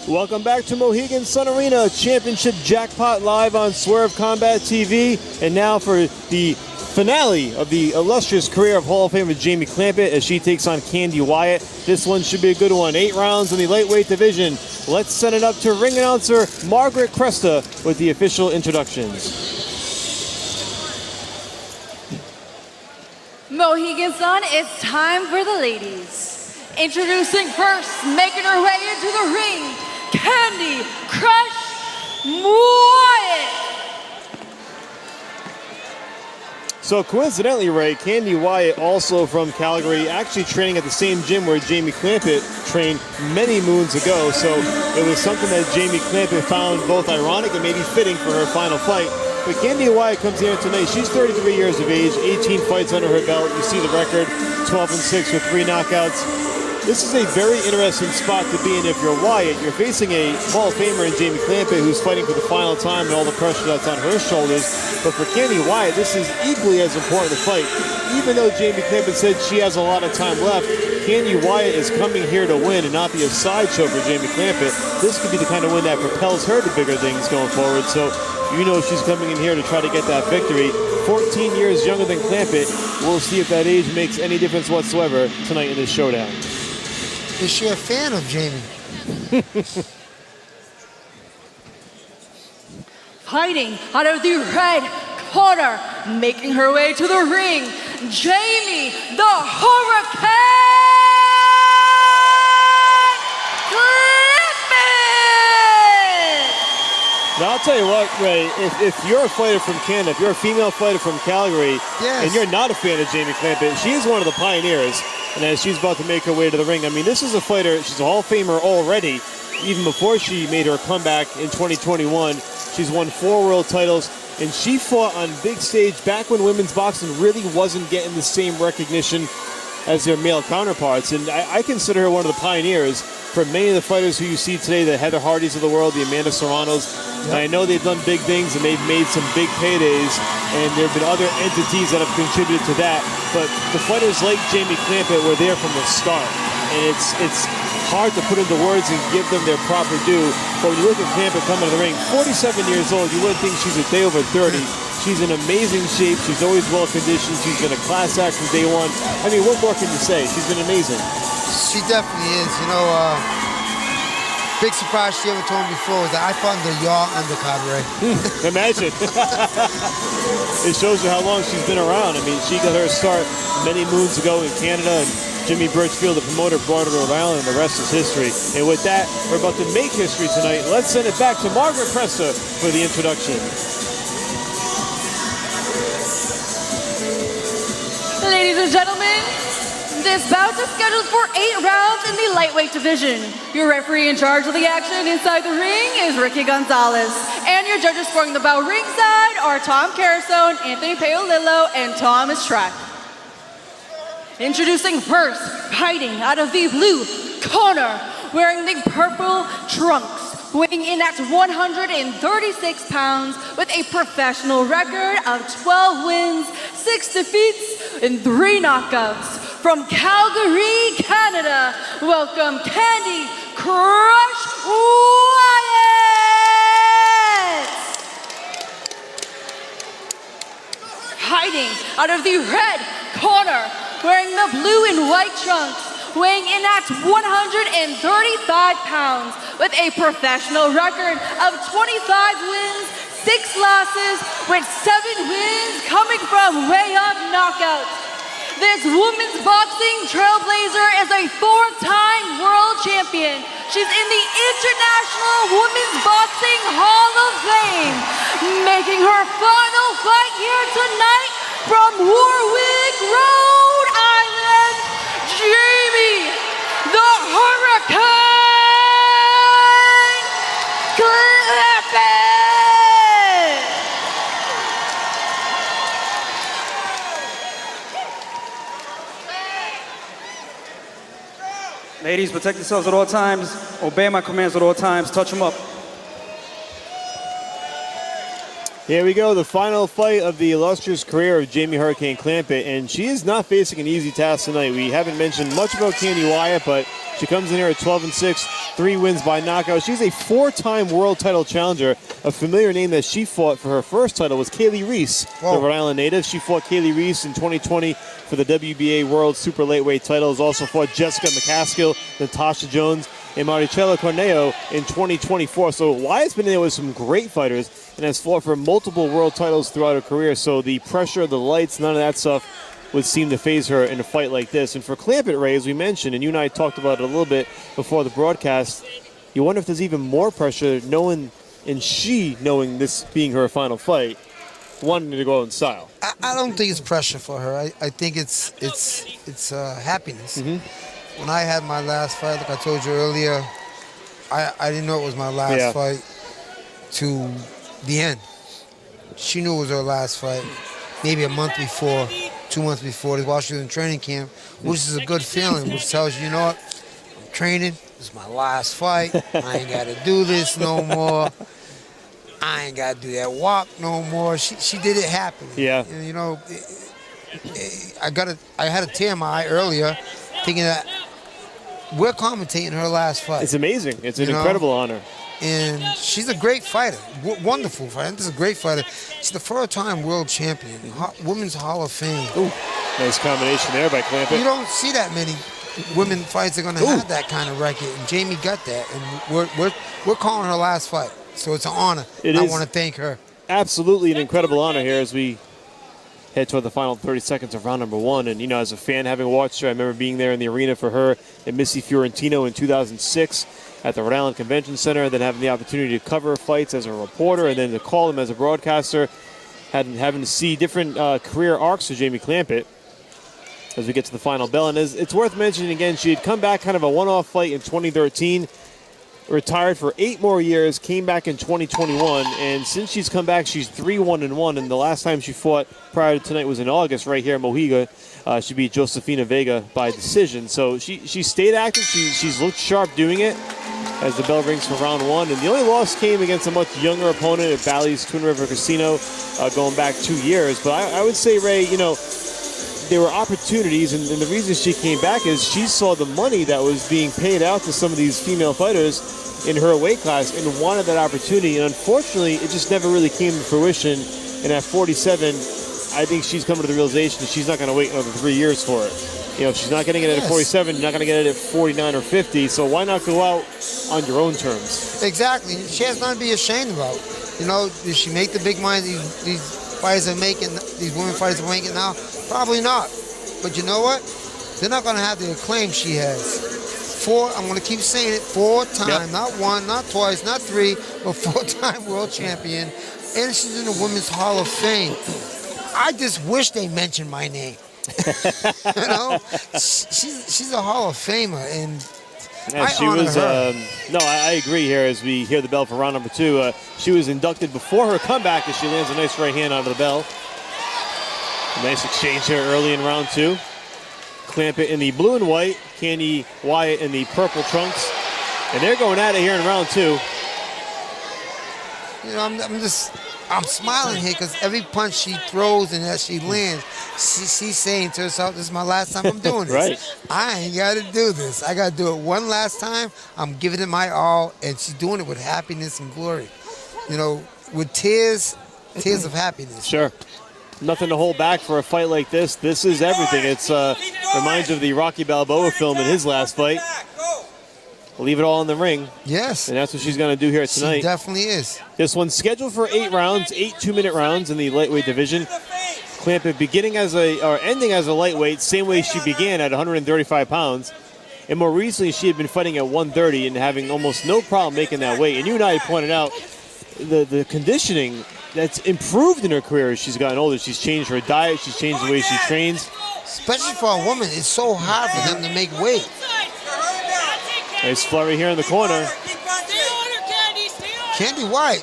Welcome back to Mohegan Sun Arena, Championship Jackpot live on Swerve Combat TV. And now for the finale of the illustrious career of Hall of Famer Jamie Klampitt as she takes on Kandi Wyatt. This one should be a good one. 8 rounds in the lightweight division. Let's send it up to ring announcer Margaret Cresta with the official introductions. Mohegan Sun, it's time for the ladies. Introducing first, making her way into the ring, Kandi Crush Wyatt. So coincidentally, Ray, Kandi Wyatt, also from Calgary, actually training at the same gym where Jamie Klampitt trained many moons ago. So it was something that Jamie Klampitt found both ironic and maybe fitting for her final fight. But Kandi Wyatt comes here tonight. She's 33 years of age, 18 fights under her belt. You see the record, 12-6 with 3 knockouts. This is a very interesting spot to be in if you're Wyatt. You're facing a Hall of Famer in Jamie Klampitt who's fighting for the final time and all the pressure that's on her shoulders. But for Kandi Wyatt, this is equally as important a fight. Even though Jamie Klampitt said she has a lot of time left, Kandi Wyatt is coming here to win and not be a sideshow for Jamie Klampitt. This could be the kind of win that propels her to bigger things going forward. So you know she's coming in here to try to get that victory. 14 years younger than Klampitt. We'll see if that age makes any difference whatsoever tonight in this showdown. Is she a fan of Jamie? Fighting out of the red corner, making her way to the ring, Jamie the Hurricane Klampitt! Now I'll tell you what, Ray, if you're a fighter from Canada, if you're a female fighter from Calgary, yes, and you're not a fan of Jamie Klampitt, she's one of the pioneers. And as she's about to make her way to the ring, I mean, this is a fighter, she's a Hall of Famer already, even before she made her comeback in 2021. She's won 4 world titles, and she fought on big stage back when women's boxing really wasn't getting the same recognition as their male counterparts. And I consider her one of the pioneers for many of the fighters who you see today, the Heather Hardys of the world, the Amanda Serranos. And I know they've done big things and they've made some big paydays, and there have been other entities that have contributed to that. But the fighters like Jamie Klampitt were there from the start. And it's hard to put into words and give them their proper due. But when you look at Klampitt coming to the ring, 47 years old, you wouldn't think she's a day over 30. She's in amazing shape. She's always well conditioned. She's been a class act from day one. I mean, what more can you say? She's been amazing. She definitely is. You know, big surprise she ever told me before was that I fought under your undercard, Ray. Imagine. It shows you how long she's been around. I mean, she got her start many moons ago in Canada, and Jimmy Birchfield, the promoter, brought her to Rhode Island, and the rest is history. And with that, we're about to make history tonight. Let's send it back to Margaret Cresta for the introduction. Ladies and gentlemen, this bout is scheduled for 8 rounds in the lightweight division. Your referee in charge of the action inside the ring is Ricky Gonzalez. And your judges scoring the bout ringside are Tom Carasone, Anthony Paolillo, and Thomas Schrack. Introducing first, fighting out of the blue corner, wearing the purple trunks, weighing in at 136 pounds with a professional record of 12 wins, 6 defeats, and 3 knockouts. From Calgary, Canada, welcome Kandi Crush Wyatt! Fighting out of the red corner, wearing the blue and white trunks, weighing in at 135 pounds with a professional record of 25 wins, 6 losses, with 7 wins coming from way up knockouts. This women's boxing trailblazer is a 4-time world champion. She's in the International Women's Boxing Hall of Fame, making her final fight here tonight from Warwick, Rhode Island, Jamie the Hurricane Klampitt! Ladies, protect yourselves at all times. Obey my commands at all times. Touch them up. Here we go, the final fight of the illustrious career of Jamie Hurricane Klampitt, and she is not facing an easy task tonight. We haven't mentioned much about Kandi Wyatt, but she comes in here at 12-6, 3 wins by knockout. She's a 4-time world title challenger. A familiar name that she fought for her first title was Kaylee Reese, the Rhode Island native. She fought Kaylee Reese in 2020 for the WBA World Super Lightweight titles. Also fought Jessica McCaskill, Natasha Jones, and Maricela Corneo in 2024. So Wyatt's been in there with some great fighters and has fought for multiple world titles throughout her career. So the pressure, the lights, none of that stuff would seem to phase her in a fight like this. And for Klampitt, Ray, as we mentioned, and you and I talked about it a little bit before the broadcast, you wonder if there's even more pressure knowing this being her final fight, wanting to go out in style. I don't think it's pressure for her. I think it's happiness. When I had my last fight, like I told you earlier, I didn't know it was my last fight to the end. She knew it was her last fight, maybe a month before, 2 months before, while she was in training camp, which is a good feeling, which tells you, you know what, I'm training, this is my last fight, I ain't got to do this no more, I ain't got to do that walk no more. She did it happily. Yeah. And, you know, I had a tear in my eye earlier, thinking that we're commentating her last fight. It's amazing. It's an incredible honor. And she's a great fighter, wonderful fighter. This is a great fighter. She's the 4-time world champion, Women's Hall of Fame. Ooh, nice combination there by Klampitt. You don't see that many women fights that are going to have that kind of record, and Jamie got that. And we're calling her last fight, so it's an honor. I want to thank her. Absolutely an incredible honor here as we head toward the final 30 seconds of round number 1. And, you know, as a fan, having watched her, I remember being there in the arena for her and Missy Fiorentino in 2006 at the Rhode Island Convention Center, and then having the opportunity to cover fights as a reporter and then to call them as a broadcaster, having to see different career arcs of Jamie Klampitt as we get to the final bell. And it's worth mentioning again, she had come back kind of a one-off fight in 2013, retired for 8 more years, came back in 2021, and since she's come back, she's 3-1-1, and the last time she fought prior to tonight was in August right here in Mohegan. She beat Josefina Vega by decision. So she stayed active. She's looked sharp doing it as the bell rings for round 1. And the only loss came against a much younger opponent at Bally's Twin River Casino going back 2 years. But I would say, Ray, you know, there were opportunities, and the reason she came back is she saw the money that was being paid out to some of these female fighters in her weight class and wanted that opportunity. And unfortunately, it just never really came to fruition. And at 47, I think she's coming to the realization that she's not going to wait another 3 years for it. You know, if she's not getting it at 47, you're not going to get it at 49 or 50. So why not go out on your own terms? Exactly. She has nothing to be ashamed about. You know, did she make the big money these fighters are making, these women fighters are making now? Probably not. But you know what? They're not going to have the acclaim she has. I'm going to keep saying it, 4-time, not 1, not twice, not 3, but 4-time world champion. And she's in the Women's Hall of Fame. I just wish they mentioned my name. You know? She's a Hall of Famer, and I honor her. I agree here as we hear the bell for round number 2. She was inducted before her comeback as she lands a nice right hand out of the bell. A nice exchange here early in round 2. Klampitt in the blue and white, Kandi Wyatt in the purple trunks. And they're going at it here in round 2. You know, I'm smiling here because every punch she throws and as she lands, she's saying to herself, this is my last time I'm doing this. Right. I ain't got to do this. I got to do it one last time. I'm giving it my all, and she's doing it with happiness and glory. You know, with tears of happiness. Sure. Nothing to hold back for a fight like this. This is everything. It's reminds you of the Rocky Balboa film in his last fight. Leave it all in the ring. Yes. And that's what she's going to do here tonight. She definitely is. This one's scheduled for 8 rounds, 8 2-minute rounds in the lightweight division. Klampitt ending as a lightweight, same way she began at 135 pounds. And more recently, she had been fighting at 130 and having almost no problem making that weight. And you and I pointed out the conditioning that's improved in her career as she's gotten older. She's changed her diet. She's changed the way she trains. Especially for a woman, it's so hard for them to make weight. Nice flurry here in the corner. Kandi Wyatt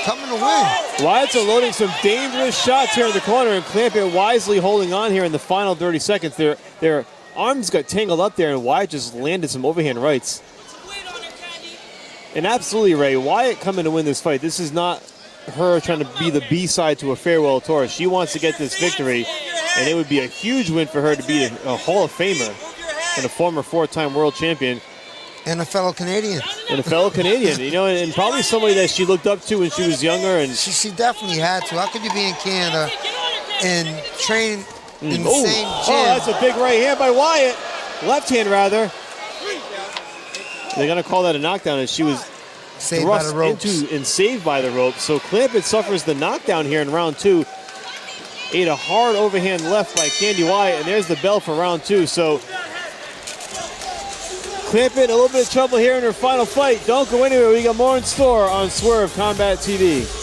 coming to win. Wyatt's loading some dangerous shots here in the corner, and Klampitt wisely holding on here in the final 30 seconds. Their arms got tangled up there, and Wyatt just landed some overhand rights. And absolutely, Ray, Wyatt coming to win this fight. This is not her trying to be the B-side to a farewell tour. She wants to get this victory, and it would be a huge win for her to be a Hall of Famer and a former 4-time world champion. And a fellow Canadian. And a fellow Canadian, you know, and probably somebody that she looked up to when she was younger. And she definitely had to. How could you be in Canada and train in the same gym? Oh, that's a big right hand by Wyatt. Left hand, rather. They're going to call that a knockdown, as she was saved by the ropes. Into and saved by the ropes. So Klampitt suffers the knockdown here in round 2. Ate a hard overhand left by Kandi Wyatt, and there's the bell for round 2. So Klampitt in a little bit of trouble here in her final fight. Don't go anywhere. We got more in store on Swerve Combat TV.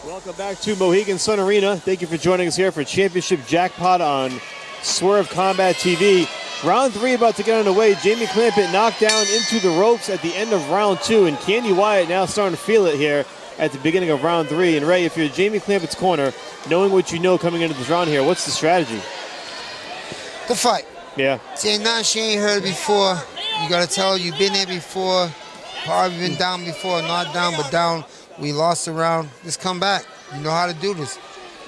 Welcome back to Mohegan Sun Arena. Thank you for joining us here for Championship Jackpot on Swerve Combat TV. Round 3 about to get underway. Jamie Klampitt knocked down into the ropes at the end of round 2, and Kandi Wyatt now starting to feel it here at the beginning of round 3. And Ray, if you're Jamie Klampitt's corner, knowing what you know coming into this round here, what's the strategy? The fight. Yeah. See, nothing she ain't heard before. You got to tell her you've been there before. Probably been down before, not down, but down. We lost a round. Just come back. You know how to do this.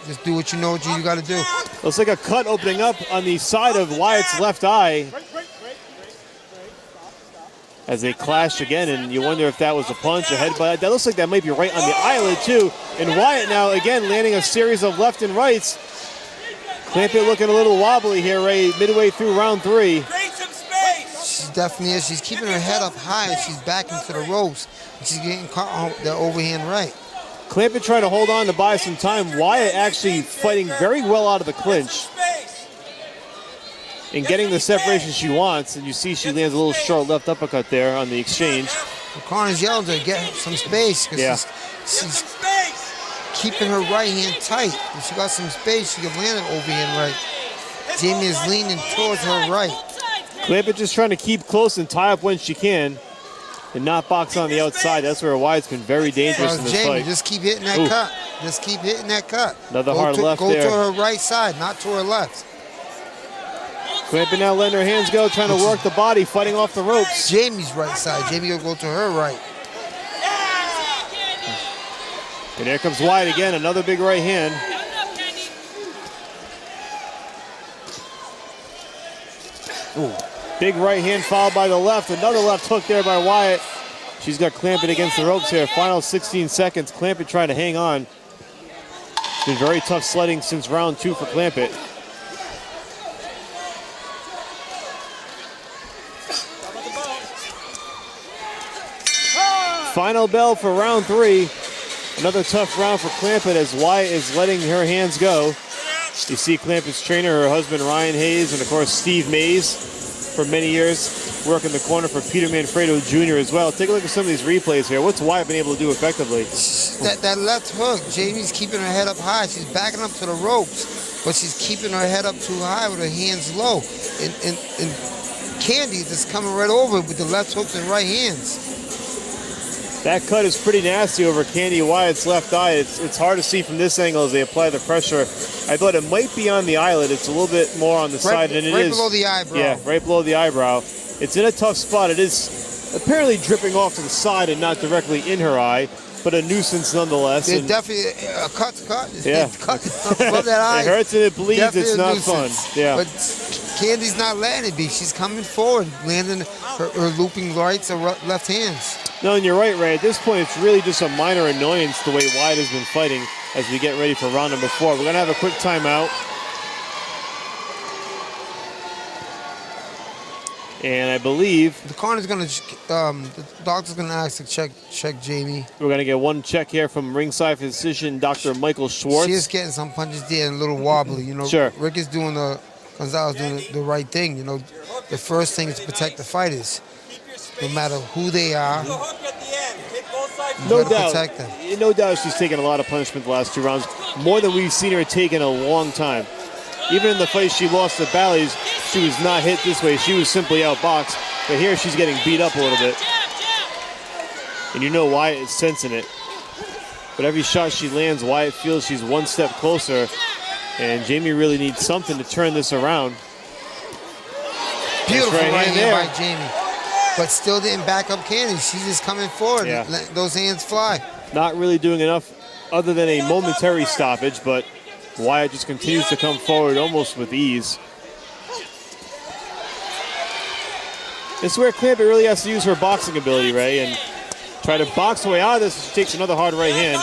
Just do what you know what you got to do. Looks like a cut opening up on the side of Wyatt's left eye as they clashed again, and you wonder if that was a punch, a headbutt. That looks like that might be right on the eyelid, too. And Wyatt now, again, landing a series of left and rights. Klampitt looking a little wobbly here, Ray, midway through round 3. She definitely is. She's keeping her head up high as she's back into the ropes. And she's getting caught on the overhand right. Klampitt trying to hold on to buy some time. Wyatt actually fighting very well out of the clinch and getting the separation she wants. And you see she lands a little short left uppercut there on the exchange. The corner's yelled to get some space because she's keeping her right hand tight. If she got some space, she can land an overhand right. Jamie is leaning towards her right. Klampitt just trying to keep close and tie up when she can and not box on the outside. That's where Wyatt's been very dangerous in this Jamie, fight. just keep hitting that cut. Just keep hitting that cut. Another hard left there. there. Go to her right side, not to her left. Klampitt now letting her hands go, trying to work the body, fighting off the ropes. Jamie's right side. Jamie will go to her right. And there comes Wyatt again, another big right hand. Ooh. Big right hand followed by the left. Another left hook there by Wyatt. She's got Klampitt against the ropes here. Final 16 seconds. Klampitt trying to hang on. It's been very tough sledding since round 2 for Klampitt. Final bell for round 3. Another tough round for Klampitt as Wyatt is letting her hands go. You see Klampitt's trainer, her husband Ryan Hayes, and of course Steve Mays for many years, working the corner for Peter Manfredo Jr. as well. Take a look at some of these replays here. What's Wyatt been able to do effectively? That left hook, Jamie's keeping her head up high. She's backing up to the ropes, but she's keeping her head up too high with her hands low. And Kandi just coming right over with the left hooks and right hands. That cut is pretty nasty over Kandi Wyatt's left eye. It's hard to see from this angle as they apply the pressure. I thought it might be on the eyelid. It's a little bit more on the side than it is. Right below the eyebrow. Yeah, right below the eyebrow. It's in a tough spot. It is apparently dripping off to the side and not directly in her eye, but a nuisance nonetheless. It's definitely a cut. Yeah. Cut above that eye. It hurts and it bleeds. Definitely it's not fun. Yeah. But Kandi's not letting it be. She's coming forward, landing her looping rights or left hands. No, and you're right, Ray. At this point, it's really just a minor annoyance the way Wyatt has been fighting as we get ready for round number 4. We're going to have a quick timeout. And I believe the corner's gonna, the doctor's gonna ask to check Jamie. we're going to get one check here from ringside physician Dr. Michael Schwartz. She is getting some punches there and a little wobbly. You know, Sure. Rick is doing Gonzalez doing the right thing. You know, the first thing is to protect the fighters, no matter who they are. No gotta doubt. protect them. No doubt she's taken a lot of punishment the last 2 rounds, more than we've seen her take in a long time. Even in the fight she lost to Bally's, she was not hit this way. She was simply outboxed. But here she's getting beat up a little bit. And you know Wyatt is sensing it. But every shot she lands, Wyatt feels she's one step closer. And Jamie really needs something to turn this around. Beautiful right hand hand by Jamie. But still didn't back up Kandi. She's just coming forward and letting those hands fly. Not really doing enough other than a momentary stoppage, but Wyatt just continues to come forward almost with ease. This is where Klampitt really has to use her boxing ability, Ray, and try to box her way out of this. She takes another hard right hand.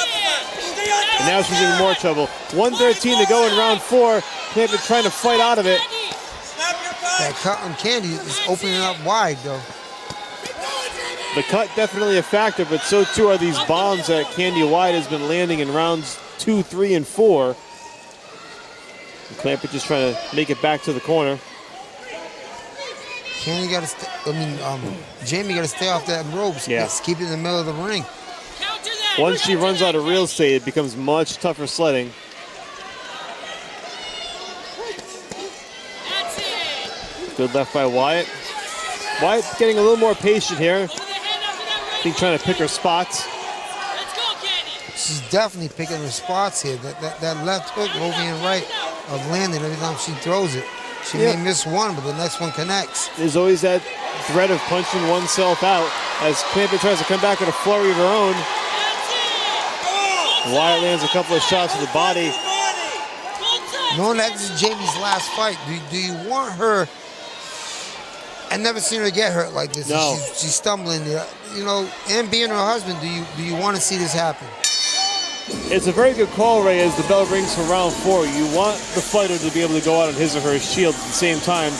And now she's in more trouble. 1:13 to go in round 4. Klampitt trying to fight out of it. That cut on Kandi is opening up wide, though. The cut definitely a factor, but so too are these bombs that Kandi Wyatt has been landing in rounds 2, 3, and 4. And Klampitt just trying to make it back to the corner. Kandi got to, Jamie got to stay off that ropes. Yeah. Just keep it in the middle of the ring. Once she runs out of real estate, it becomes much tougher sledding. Good left by Wyatt. Wyatt getting a little more patient here. I think trying to pick her spots. She's definitely picking her spots here. That left hook, over and right, of landing every time she throws it. She may miss one, but the next one connects. There's always that threat of punching oneself out as Klampitt tries to come back with a flurry of her own. Wyatt lands a couple of shots to the body. Knowing that this is Jamie's last fight, do you want her? I've never seen her get hurt like this. No. She's stumbling, you know, and being her husband, do you want to see this happen? It's a very good call, Ray, as the bell rings for round 4. You want the fighter to be able to go out on his or her shield at the same time.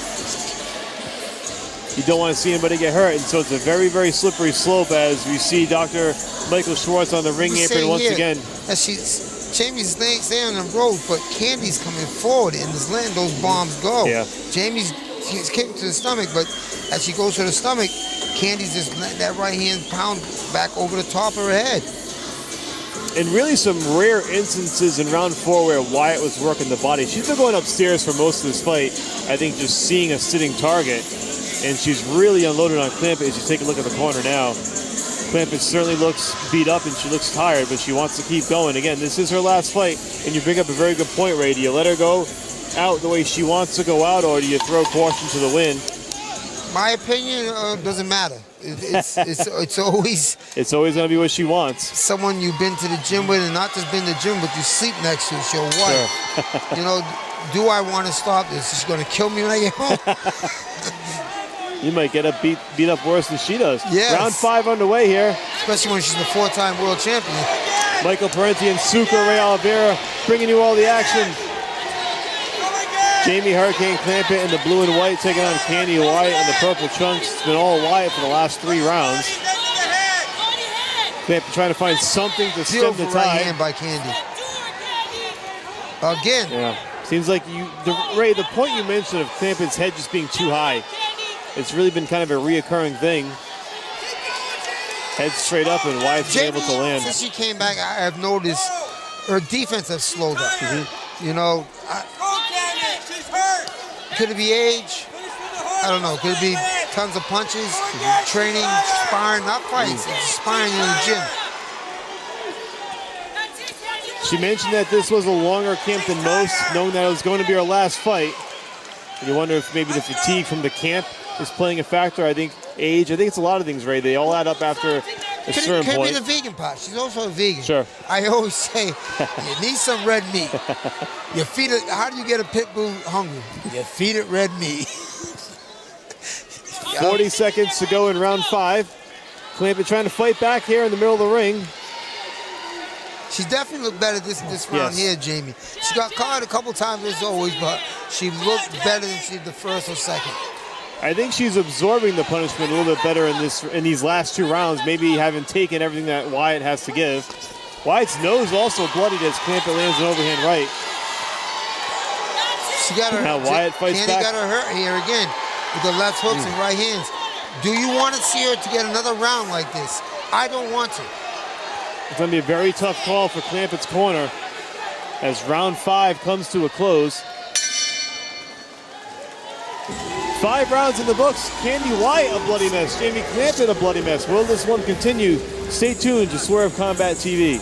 You don't want to see anybody get hurt, and so it's a very, very slippery slope as we see Dr. Michael Schwartz on the ring apron once again. As Jamie's staying on the road, but Kandi's coming forward and is letting those bombs go. Yeah. She's kicking to the stomach, but as she goes to the stomach, Kandi's just letting that right hand pound back over the top of her head. And really some rare instances in round 4 where Wyatt was working the body. She's been going upstairs for most of this fight, I think just seeing a sitting target. And she's really unloaded on Klampitt as you take a look at the corner now. Klampitt certainly looks beat up and she looks tired, but she wants to keep going. Again, this is her last fight, and you bring up a very good point, Ray. Do you let her go out the way she wants to go out, or do you throw caution to the wind? My opinion doesn't matter. It's always... It's always going to be what she wants. Someone you've been to the gym with, and not just been to the gym, but you sleep next to. It's your wife. Sure. You know, do I want to stop this? Is she going to kill me when I get home? You might get beat up worse than she does. Yes. Round 5 underway here. Especially when she's the 4-time world champion. Michael Parenti and Sucre Ray Oliveira bringing you all the action. Jamie Hurricane Klampitt in the blue and white taking on Kandi Wyatt in the purple trunks. It's been all Wyatt for the last 3 rounds. Klampitt trying to find something to stem the tide. Right hand by Kandi. Again. Yeah. Seems like Ray, the point you mentioned of Klampitt's head just being too high, it's really been kind of a reoccurring thing. Head straight up and Wyatt's been able to land. Since she came back, I have noticed her defense has slowed up. You know, could it be age? I don't know. Could it be tons of punches, training, sparring, not fights, it's sparring in the gym. She mentioned that this was a longer camp than most, knowing that it was going to be her last fight. And you wonder if maybe the fatigue from the camp is playing a factor. I think age, I think it's a lot of things, Ray. They all add up after a certain point. Could be the vegan part. She's also a vegan. Sure. I always say, you need some red meat. You feed it, how do you get a pit bull hungry? You feed it red meat. 40 seconds to go in round 5. Klampitt trying to fight back here in the middle of the ring. She definitely looked better this round here, Jamie. She got caught a couple times as always, but she looked better than she did the first or second. I think she's absorbing the punishment a little bit better in these last 2 rounds, maybe having taken everything that Wyatt has to give. Wyatt's nose also bloodied as Klampitt lands an overhand right. She got her. Now Wyatt fights Kandi back. got her hurt here again with the left hooks and right hands. Do you want to see her to get another round like this? I don't want to. It's going to be a very tough call for Klampitt's corner as round 5 comes to a close. 5 rounds in the books. Kandi Wyatt a bloody mess. Jamie Klampitt a bloody mess. Will this one continue? Stay tuned to Swerve Combat TV.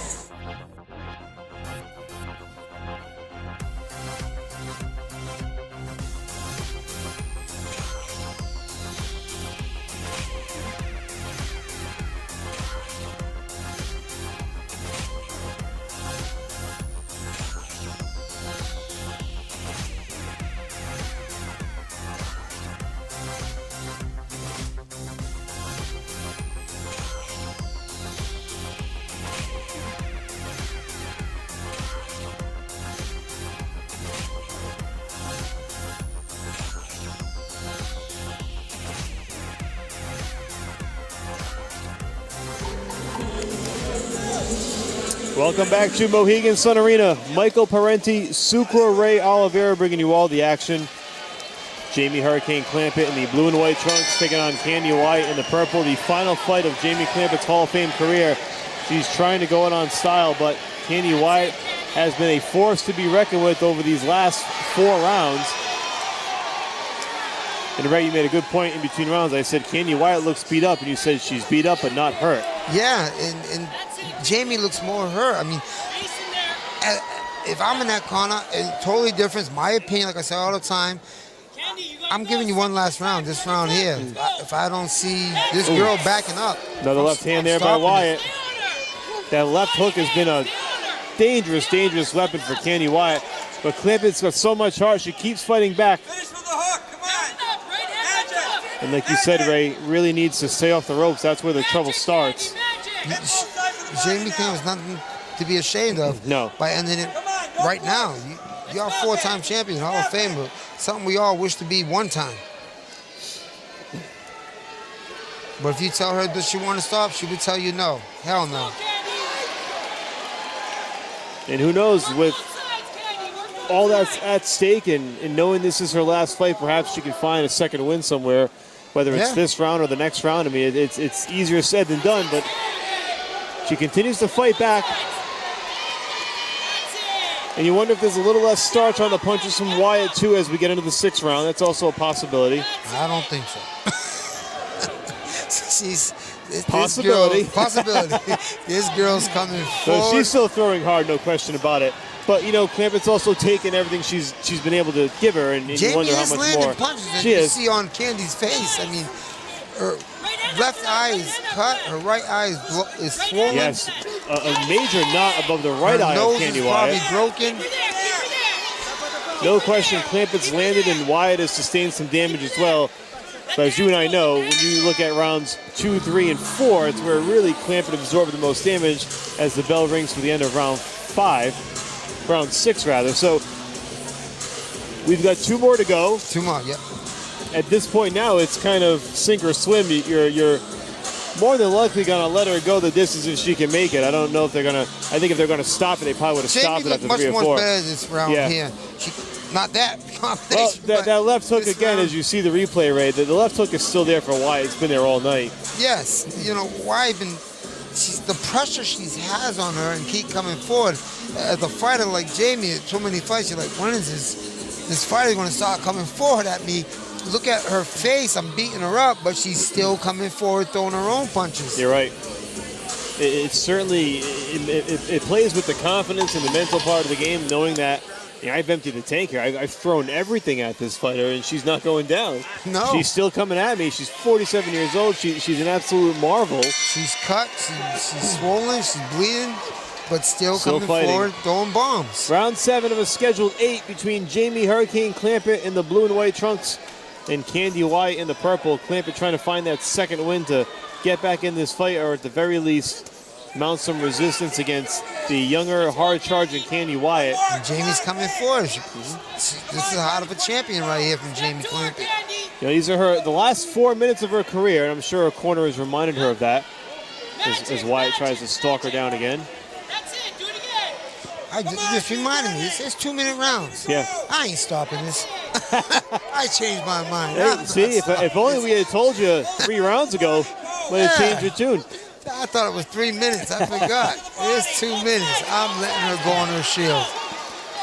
Welcome back to Mohegan Sun Arena. Michael Parenti, Sucro Ray Oliveira bringing you all the action. Jamie Hurricane Klampitt in the blue and white trunks taking on Kandi Wyatt in the purple. The final fight of Jamie Klampitt's Hall of Fame career. She's trying to go out on style, but Kandi Wyatt has been a force to be reckoned with over these last 4 rounds. And Ray, you made a good point in between rounds. I said Kandi Wyatt looks beat up, and you said she's beat up but not hurt. Yeah, and Jamie looks more hurt. I mean, if I'm in that corner, it's totally different. My opinion, like I say all the time, I'm giving you one last round, this round here. If I don't see this girl backing up. Another left hand there by Wyatt. That left hook has been a dangerous, dangerous weapon for Kandi Wyatt. But Klampitt's got so much heart, she keeps fighting back. And like you said, Ray, really needs to stay off the ropes. That's where the trouble starts. Jamie Klampitt's nothing to be ashamed of. No. By ending it right now. You're a 4-time champion, Hall of Famer. Something we all wish to be one time. But if you tell her that she want to stop, she would tell you no. Hell no. And who knows, with all that's at stake and knowing this is her last fight, perhaps she can find a second win somewhere, whether it's this round or the next round. I mean, it's easier said than done, but she continues to fight back. And you wonder if there's a little less starch on the punches from Wyatt, too, as we get into the 6th round. That's also a possibility. I don't think so. Possibility. Possibility. This girl's coming forward. So she's still throwing hard, no question about it. But, you know, Klampitt's also taken everything she's been able to give her, and you wonder how much more punches that she you is. see on Kandi's face. I mean, her left eye is cut, her right eye is swollen. Yes, a major knot above the right eye of Kandi Wyatt. Her nose is probably broken. No question, Klampitt's landed and Wyatt has sustained some damage as well. But as you and I know, when you look at rounds 2, 3, and 4, it's where really Klampitt absorbed the most damage as the bell rings for the end of round 6 rather. So we've got 2 more to go. 2 more, yeah. At this point now, it's kind of sink or swim. You're more than likely going to let her go the distance if she can make it. I don't know if they're going to. I think if they're going to stop it, they probably would have stopped it after 3 or 4. Much more better this round here. Not that combination. Well, that left hook again, as you see the replay, Ray, the left hook is still there for Wyatt. It's been there all night. Yes, you know Wyatt the pressure she has on her and keep coming forward. As a fighter like Jamie, so many fights, you're like, when is this fighter going to start coming forward at me? Look at her face. I'm beating her up, but she's still coming forward, throwing her own punches. You're right. It certainly it plays with the confidence and the mental part of the game, knowing that I've emptied the tank here. I've thrown everything at this fighter, and she's not going down. No. She's still coming at me. She's 47 years old. She's an absolute marvel. She's cut. She's swollen. She's bleeding, but still coming fighting. forward, throwing bombs. Round 7 of a scheduled 8 between Jamie Hurricane Klampitt in the blue and white trunks and Kandi Wyatt in the purple. Klampitt trying to find that second win to get back in this fight, or at the very least mount some resistance against the younger, hard-charging Kandi Wyatt. And Jamie's coming forward. This is a heart of a champion right here from Jamie Klampitt. You know, these are the last 4 minutes of her career, and I'm sure her corner has reminded her of that as Wyatt tries to stalk her down again. That's it. Do it again. I just reminded me, it's 2-minute rounds. Yeah. I ain't stopping this. I changed my mind. Hey, see, if only we had told you 3 rounds ago, would have changed your tune. I thought it was 3 minutes. I forgot. It's 2 minutes. I'm letting her go on her shield.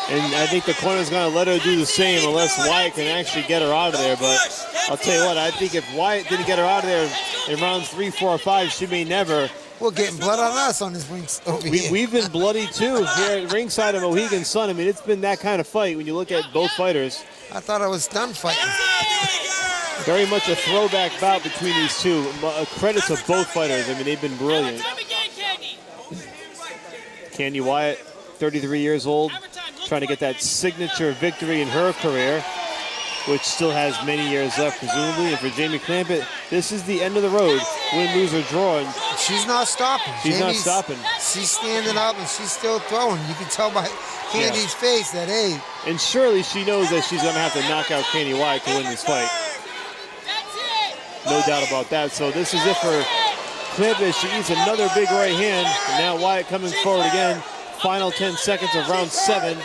And I think the corner's going to let her do the same unless Wyatt can actually get her out of there. But I'll tell you what, I think if Wyatt didn't get her out of there in rounds 3, 4, 5, she may never. We're getting blood on us on this ring over here. We've been bloody too here at ringside of Mohegan Sun. I mean, it's been that kind of fight when you look at both fighters. I thought I was done fighting. Very much a throwback bout between these two. Credit to both fighters. I mean, they've been brilliant. Kandi Wyatt, 33 years old, trying to get that signature victory in her career, which still has many years left, presumably. And for Jamie Klampitt, this is the end of the road. Win, lose, or draw. And she's not stopping. She's not stopping. She's standing up and she's still throwing. You can tell by Kandi's face that, hey. And surely she knows that she's going to have to knock out Kandi Wyatt to win this fight. No doubt about that. So this is it for Klampitt. She eats another big right hand. And now Wyatt coming forward again. Final 10 seconds of round 7.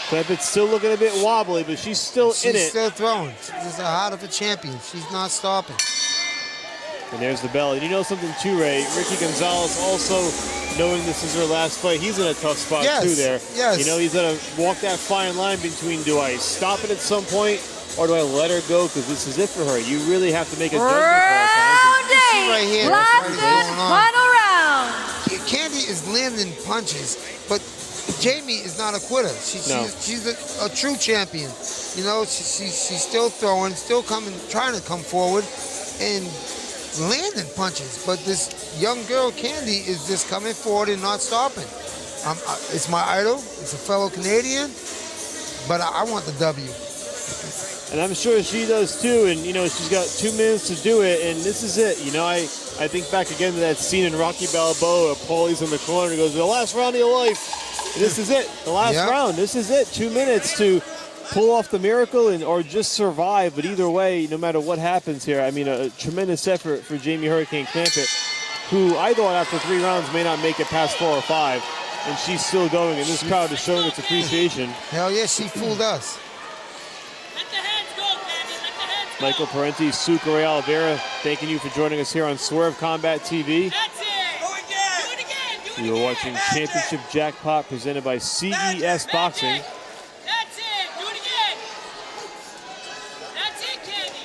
Klampitt's still looking a bit wobbly, but she's still in it. She's still throwing. She's the heart of a champion. She's not stopping. And there's the bell. And you know something too, Ray? Ricky Gonzalez also, knowing this is her last fight, he's in a tough spot too there. Yes. You know, he's going to walk that fine line between, do I stop it at some point or do I let her go because this is it for her? You really have to make a judgment call. Round 8, right here, last and final round. Kandi is landing punches, but Jamie is not a quitter. She's a true champion. You know, she's still throwing, still trying to come forward and landing punches. But this young girl, Kandi, is just coming forward and not stopping. It's my idol. It's a fellow Canadian, but I want the W. And I'm sure she does too. And, you know, she's got 2 minutes to do it. And this is it. You know, I think back again to that scene in Rocky Balboa. Paulie's in the corner. He goes, the last round of your life. And this is it. The last round. This is it. 2 minutes to pull off the miracle or just survive. But either way, no matter what happens here, I mean, a tremendous effort for Jamie Hurricane Klampitt, who I thought after 3 rounds may not make it past 4 or 5. And she's still going. And this crowd is showing its appreciation. Hell yeah, she fooled us. Michael Parenti, Sue Correa Oliveira, thanking you for joining us here on Swerve Combat TV. You are watching Championship Jackpot presented by CES Boxing. That's it. Do it again. That's it, Kandi.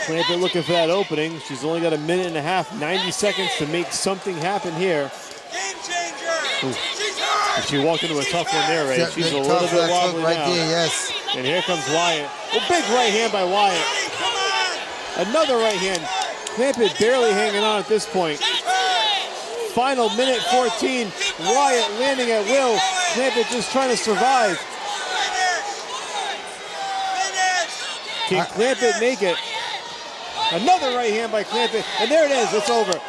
Klampitt looking for that opening. She's only got a minute and a half, 90 seconds to make something happen here. Ooh. She walked into a tough one there, Ray. She's a little bit wobbly right now. there, yes. And here comes Wyatt. A big right hand by Wyatt. Another right hand. Klampitt barely hanging on at this point. Final minute 14. Wyatt landing at will. Klampitt just trying to survive. Can Klampitt make it? Another right hand by Klampitt. And there it is. It's over.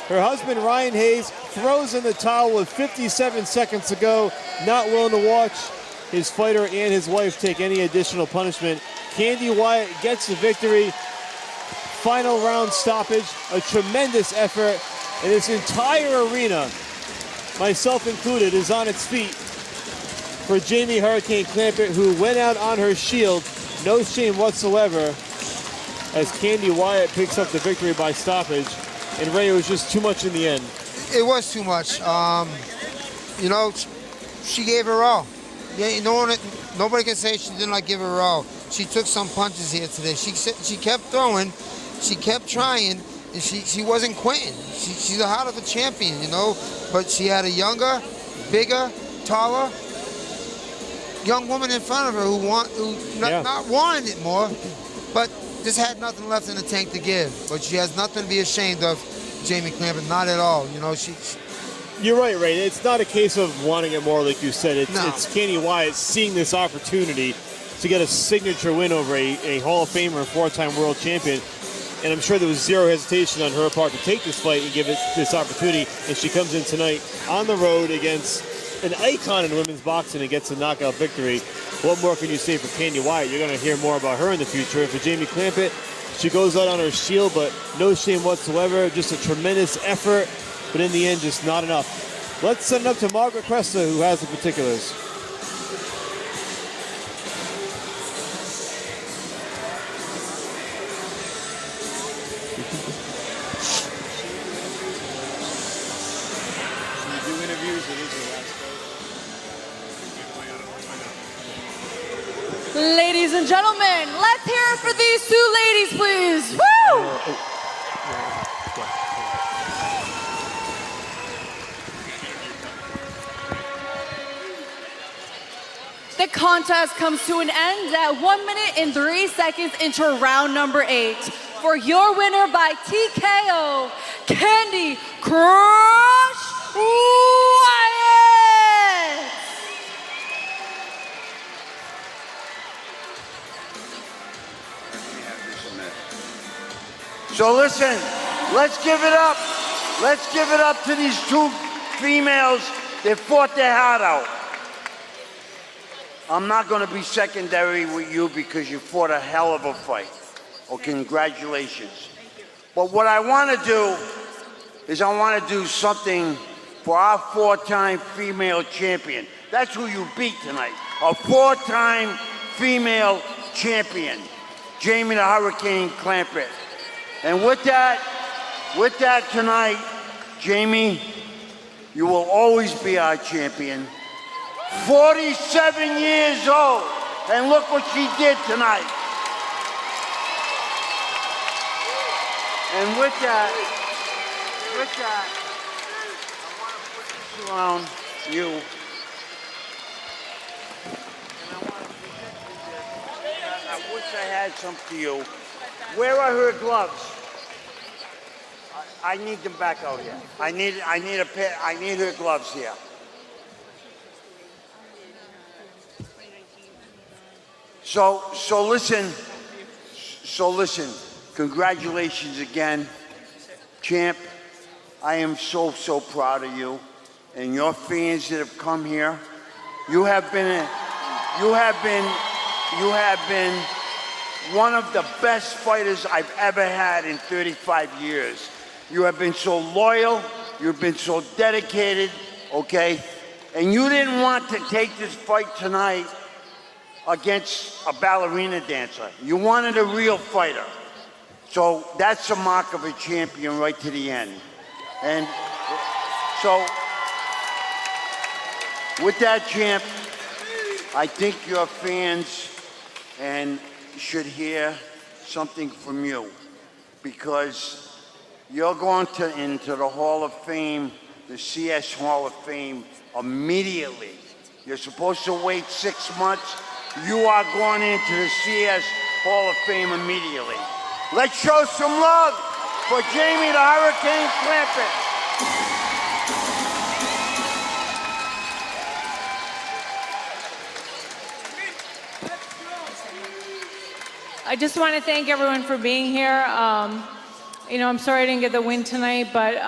Her husband, Ryan Hayes, throws in the towel with 57 seconds to go. Not willing to watch his fighter and his wife take any additional punishment. Kandi Wyatt gets the victory. Final round stoppage. A tremendous effort. And this entire arena, myself included, is on its feet for Jamie Hurricane Klampitt, who went out on her shield. No shame whatsoever as Kandi Wyatt picks up the victory by stoppage. And Ray, it was just too much in the end. It was too much. You know, she gave her all. Yeah, nobody can say she did not give her all. She took some punches here today. She kept throwing, she kept trying, and she wasn't quitting. She's the heart of a champion, you know. But she had a younger, bigger, taller young woman in front of her who not wanted it more, but just had nothing left in the tank to give. But she has nothing to be ashamed of, Jamie Klampitt, not at all. You know, You're right, Ray. It's not a case of wanting it more, like you said. It's Kandi Wyatt seeing this opportunity to get a signature win over a Hall of Famer and 4-time world champion. And I'm sure there was zero hesitation on her part to take this fight and give it this opportunity. And she comes in tonight on the road against an icon in women's boxing and gets a knockout victory. What more can you say for Kandi Wyatt? You're going to hear more about her in the future. For Jamie Klampitt, she goes out on her shield, but no shame whatsoever. Just a tremendous effort, but in the end, just not enough. Let's send it up to Margaret Cresta, who has the particulars. Ladies and gentlemen, let's hear it for these two ladies, please. Woo! The contest comes to an end at 1 minute and 3 seconds into round number 8. For your winner by TKO, Kandi Crush Wyatt! So listen, let's give it up. Let's give it up to these two females that fought their heart out. I'm not going to be secondary with you because you fought a hell of a fight. Oh, congratulations. But what I want to do is I want to do something for our 4-time female champion. That's who you beat tonight. A 4-time female champion, Jamie the Hurricane Klampitt. And with that tonight, Jamie, you will always be our champion. 47 years old, and look what she did tonight. And with that, I want to put this around you. And I want to present you this. I wish I had some for you. Where are her gloves? I need them back out here. I need a pair. I need her gloves here. So listen. Congratulations again, champ. I am so proud of you and your fans that have come here. You have been one of the best fighters I've ever had in 35 years. You have been so loyal, you've been so dedicated, okay? And you didn't want to take this fight tonight against a ballerina dancer. You wanted a real fighter. So that's the mark of a champion right to the end. And so, with that, champ, I think your fans should hear something from you, because you're going into the Hall of Fame, the CES Hall of Fame, immediately. You're supposed to wait 6 months. You are going into the CES Hall of Fame immediately. Let's show some love for Jamie the Hurricane Klampitt. I just want to thank everyone for being here. I'm sorry I didn't get the win tonight, but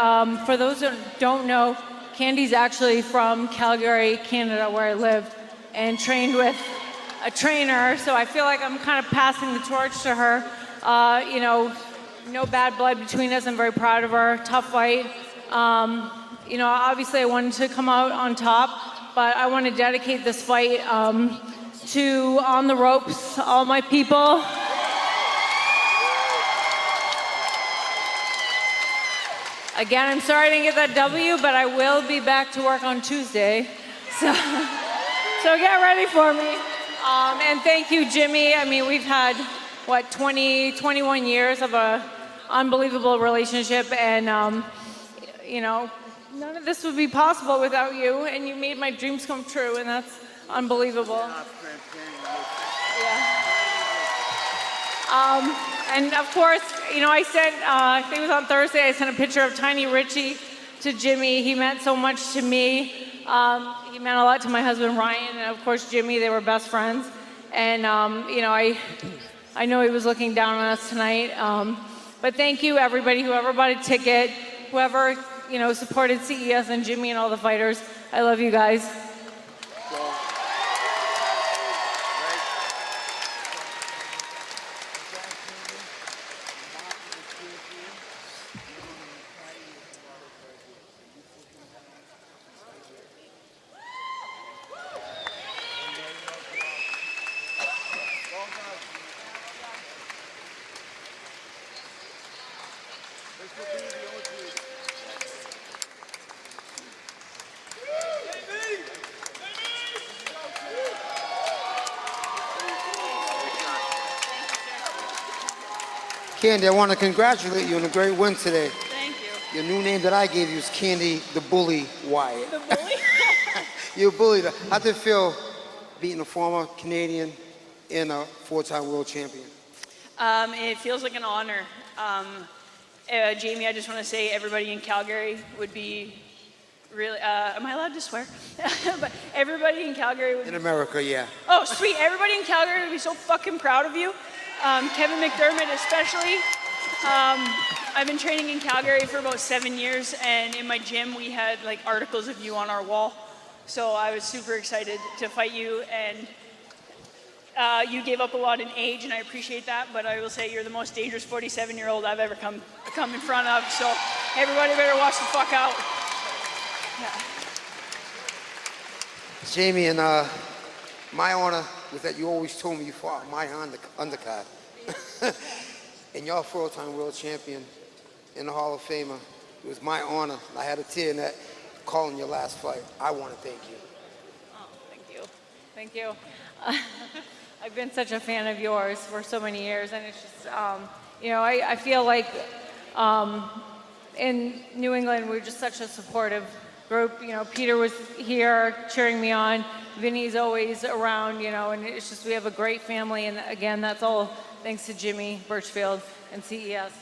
for those who don't know, Kandi's actually from Calgary, Canada, where I live, and trained with a trainer, so I feel like I'm kind of passing the torch to her. No bad blood between us. I'm very proud of her. Tough fight. Obviously I wanted to come out on top, but I want to dedicate this fight to On the Ropes, all my people. Again, I'm sorry I didn't get that W, but I will be back to work on Tuesday. So get ready for me. And thank you, Jimmy. I mean, we've had, 21 years of an unbelievable relationship, and, none of this would be possible without you, and you made my dreams come true, and that's unbelievable. Yeah. And of course, I sent, I think it was on Thursday, I sent a picture of Tiny Richie to Jimmy. He meant so much to me. He meant a lot to my husband, Ryan, and of course, Jimmy. They were best friends. And, I know he was looking down on us tonight. But thank you, everybody, whoever bought a ticket, whoever, supported CES and Jimmy and all the fighters. I love you guys. Kandi, I want to congratulate you on a great win today. Thank you. Your new name that I gave you is Kandi the Bully Wyatt. The bully? You're a bully. How did it feel beating a former Canadian and a four-time world champion? It feels like an honor. Jamie, I just want to say everybody in Calgary would be really, am I allowed to swear? But everybody in Calgary would In America, yeah. Oh, sweet. Everybody in Calgary would be so fucking proud of you. Kevin McDermott especially. I've been training in Calgary for about 7 years, and in my gym we had like articles of you on our wall. So I was super excited to fight you, and you gave up a lot in age, and I appreciate that, but I will say you're the most dangerous 47-year-old I've ever come in front of, so everybody better watch the fuck out. Yeah. Jamie, and my honor was that you always told me you fought my undercard. And you're a four-time world champion and a Hall of Famer. It was my honor. I had a tear in that calling your last fight. I want to thank you. Oh, thank you. Thank you. I've been such a fan of yours for so many years, and it's just, you know, I feel like in New England, we're just such a supportive group. You know, Peter was here cheering me on. Vinny's always around, you know, and it's just, we have a great family. And again, that's all thanks to Jimmy Birchfield and CES.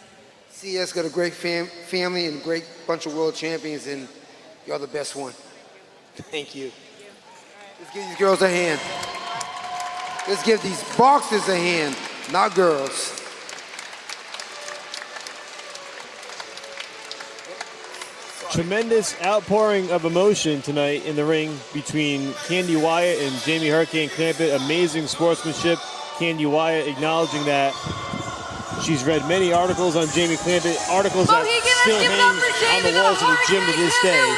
CES got a great family and great bunch of world champions, and you're the best one. Thank you. Let's give these girls a hand. Let's give these boxers a hand, not girls. Tremendous outpouring of emotion tonight in the ring between Kandi Wyatt and Jamie Hurricane Klampitt. Amazing sportsmanship. Kandi Wyatt acknowledging that she's read many articles on Jamie Klampitt, articles that still hang on the walls of the gym to this day.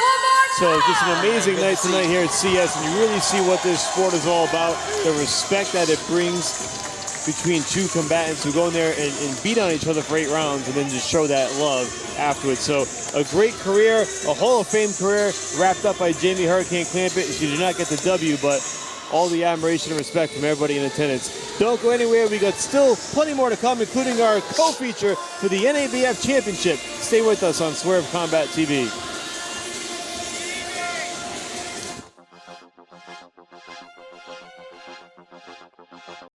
So just an amazing night tonight here at CES, and you really see what this sport is all about, the respect that it brings between two combatants who go in there and beat on each other for 8 rounds and then just show that love afterwards. So a great career, a Hall of Fame career wrapped up by Jamie Hurricane Klampitt. She did not get the W, but all the admiration and respect from everybody in attendance. Don't go anywhere. We got still plenty more to come, including our co-feature for the NABF Championship. Stay with us on Swerve Combat TV.